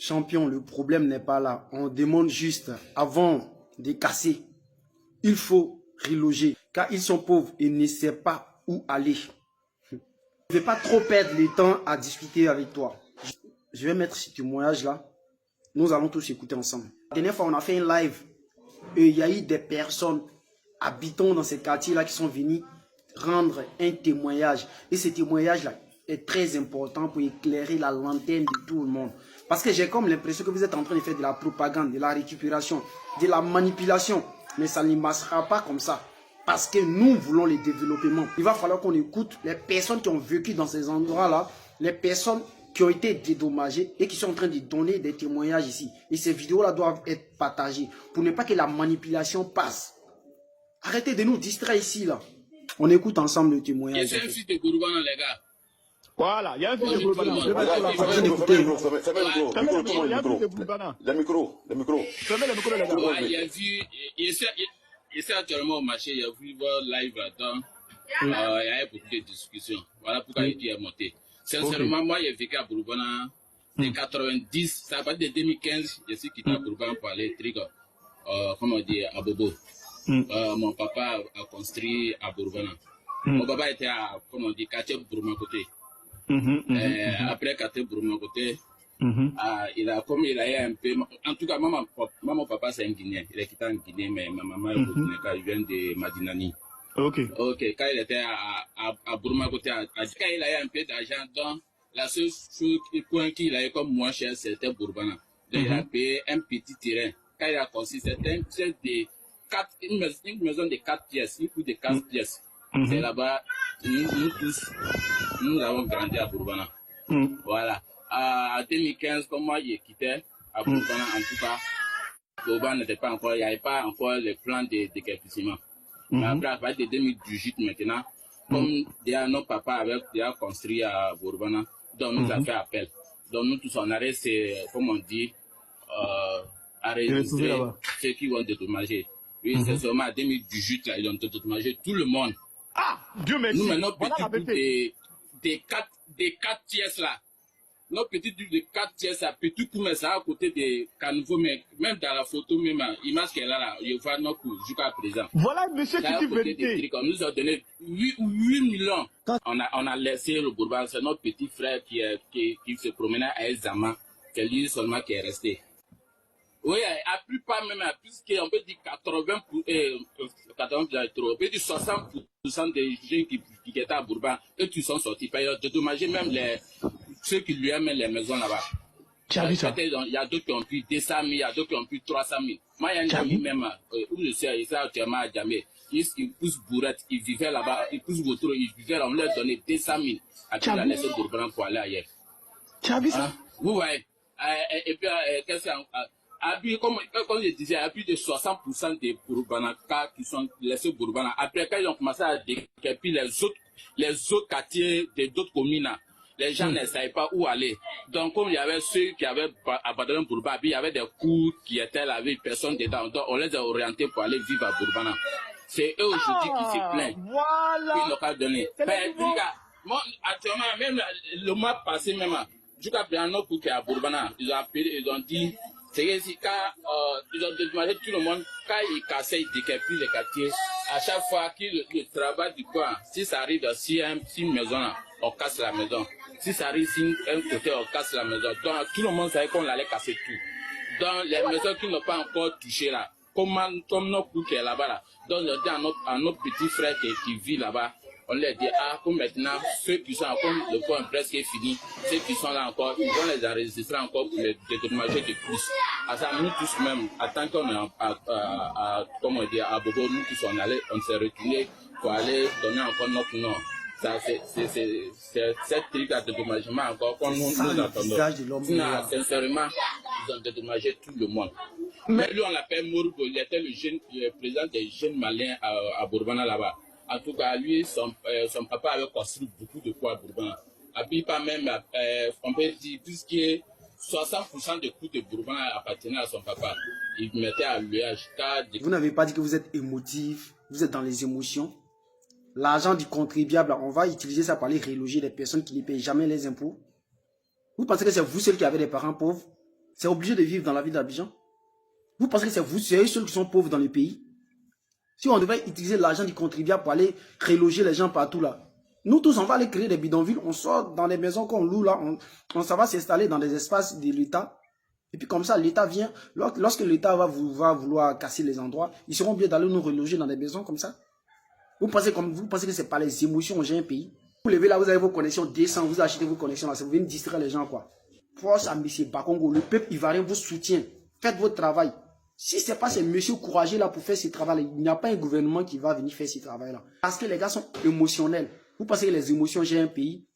Champion, le problème n'est pas là. On demande juste, avant de casser, il faut reloger. Car ils sont pauvres et ne savent pas où aller. Je ne vais pas trop perdre le temps à discuter avec toi. Je vais mettre ce témoignage là. Nous allons tous écouter ensemble. La dernière fois, on a fait un live. Et il y a eu des personnes habitant dans ces quartiers-là qui sont venus rendre un témoignage. Et ce témoignage-là est très important pour éclairer la lanterne de tout le monde. Parce que j'ai comme l'impression que vous êtes en train de faire de la propagande, de la récupération, de la manipulation. Mais ça ne marchera pas comme ça. Parce que nous voulons le développement. Il va falloir qu'on écoute les personnes qui ont vécu dans ces endroits-là, les personnes qui ont été dédommagées et qui sont en train de donner des témoignages ici. Et ces vidéos-là doivent être partagées pour ne pas que la manipulation passe. Arrêtez de nous distraire ici, là. On écoute ensemble le témoignage. C'est un fils de Gourban, les gars. Voilà, il y a un fils de Gourban. Le micro. Fermez le micro, les gars. Ouais, il a vu, il essaie actuellement au marché, il a vu voir live là-dedans. Il y a beaucoup de discussions. Voilà pourquoi il est monté. Sincèrement, moi, j'ai vécu à Bourbana de 90, ça va de 2015, je suis quitté à Bourbana pour aller comment on dit, à Bobo. Mon papa a construit à Bourbana. Mon papa était à, comment on dit, quartier Bourbana côté. Après quartier Bourbana côté, comme il a eu un peu, en tout cas, mon papa c'est un Guinéen, il est quitté en Guinée, mais ma maman est Burkinabé, car il vient de Madinani. Ok, quand il était à Bourma côté, quand il a eu un peu d'argent, donc la seule chose qu'il a eu comme moins cher, c'était Bourbana. Donc il a payé un petit terrain. Quand il a construit, c'était une maison de 4 pièces, une cour de 4 pièces. C'est là-bas, nous tous, nous avons grandi à Bourbana. Voilà. En 2015, comme moi, j'ai quitté à Bourbana, en tout cas, Bourbana n'était pas encore, il n'y avait pas encore le plan de décaissement. Mais après, à partir de 2018 maintenant, comme déjà nos papas avaient déjà construit à Bourbana, donc nous avons fait appel. Donc nous tous, on a resté, comme on dit, à résister ceux qui vont dédommager. Oui, c'est seulement en 2018, là, ils ont dédommagé tout le monde. Ah, Dieu merci. Nous, maintenant, petits des 4 pièces là. Nos petits ducs de 4 pièces à petit coup, mais ça à côté des caniveaux, mais même dans la photo, même l'image qu'elle a là, je vois nos coups jusqu'à présent. Voilà, monsieur qui dit vérité. On nous a donné 8 millions. On a laissé le Bourban, c'est notre petit frère qui se promenait à Ezama, c'est lui seulement qui est resté. Oui, à plus pas même, à plus qu'on peut dire 80%, on peut dire 60% des gens qui étaient à Bourban, eux qui sont sortis, ils ont dédommagé même ceux qui lui aiment les maisons là-bas. Tu as vu ça? Il y a d'autres qui ont pu 200 000, il y a d'autres qui ont pu 300 000. Moi, il y a un ami même, où je sais, il s'est actuellement à Djamé. Il pousse bourrette, il vivait là-bas, il pousse Boutro, il vivait là, on leur donnait 200 000. Après, il a laissé Bourban pour aller ailleurs. Tu as vu ça? Vous voyez. Et puis, qu'est-ce qu'il comme je disais, il y a plus de 60% des Bourbanaka qui sont laissés Bourbana. Après, quand ils ont commencé à décaper les autres quartiers d'autres communes, les gens ne savaient pas où aller. Donc, comme il y avait ceux qui avaient abandonné Bourbana, il y avait des cours qui étaient là avec personne dedans. Donc, on les a orientés pour aller vivre à Bourbana. C'est eux aujourd'hui qui se plaignent. Voilà. Ils n'ont pas donné. Mais, moi, actuellement, même le mois passé, même, jusqu'à présent, qui est à Bourbana, ils ont appelé, ils ont dit, c'est que si quand ils ont demandé tout le monde, quand ils cassaient, ils décapaient les quartiers, à chaque fois que le travail du coin, si ça arrive dans une maison, là, on casse la maison. Si ça arrive sur un côté, on casse la maison. Donc tout le monde savait qu'on allait casser tout. Dans les maisons qui n'ont pas encore touché là, comme notre couple qui est là-bas, là, donc on dit à notre petit frère qui vit là-bas, on leur dit, comme maintenant, ceux qui sont encore, le point presque est fini, ceux qui sont là encore, ils vont les enregistrer encore pour les dédommager de plus. À ça, nous tous même, en tant qu'on est comment on dit, à Bobo, nous tous on s'est reculés pour aller donner encore notre nom. Ça, c'est cette truc de dédommagement encore qu'on nous attendons. Sincèrement, ils ont dédommagé tout le monde. Mais lui, on l'appelle Mourgo, il était le président des jeunes malins à Bourbana là-bas. En tout cas, lui, son papa avait construit beaucoup de quoi à Bourbana. Et puis, pas même, on peut dire, tout ce qui est 60% des coûts de Bourbana appartenaient à son papa. Il mettait à l'ouage. Vous n'avez pas dit que vous êtes émotif, vous êtes dans les émotions. L'argent du contribuable, on va utiliser ça pour aller reloger les personnes qui ne payent jamais les impôts. Vous pensez que c'est vous seul qui avez des parents pauvres? C'est obligé de vivre dans la ville d'Abidjan. Vous pensez que c'est vous, c'est eux seuls qui sont pauvres dans le pays? Si on devait utiliser l'argent du contribuable pour aller reloger les gens partout là, nous tous on va aller créer des bidonvilles, on sort dans les maisons qu'on loue là, ça va s'installer dans des espaces de l'État. Et puis comme ça, l'État vient, lorsque l'État va vouloir casser les endroits, ils seront obligés d'aller nous reloger dans des maisons comme ça. Vous pensez que c'est par les émotions on gère un pays? Vous levez là, vous avez vos connexions décentes, vous achetez vos connexions là, vous venez distraire les gens quoi. Force à M. Bakongo, le peuple ivoirien vous soutient. Faites votre travail. Si ce n'est pas ces messieurs courageux là pour faire ce travail, il n'y a pas un gouvernement qui va venir faire ce travail là. Parce que les gars sont émotionnels. Vous pensez que les émotions gèrent un pays?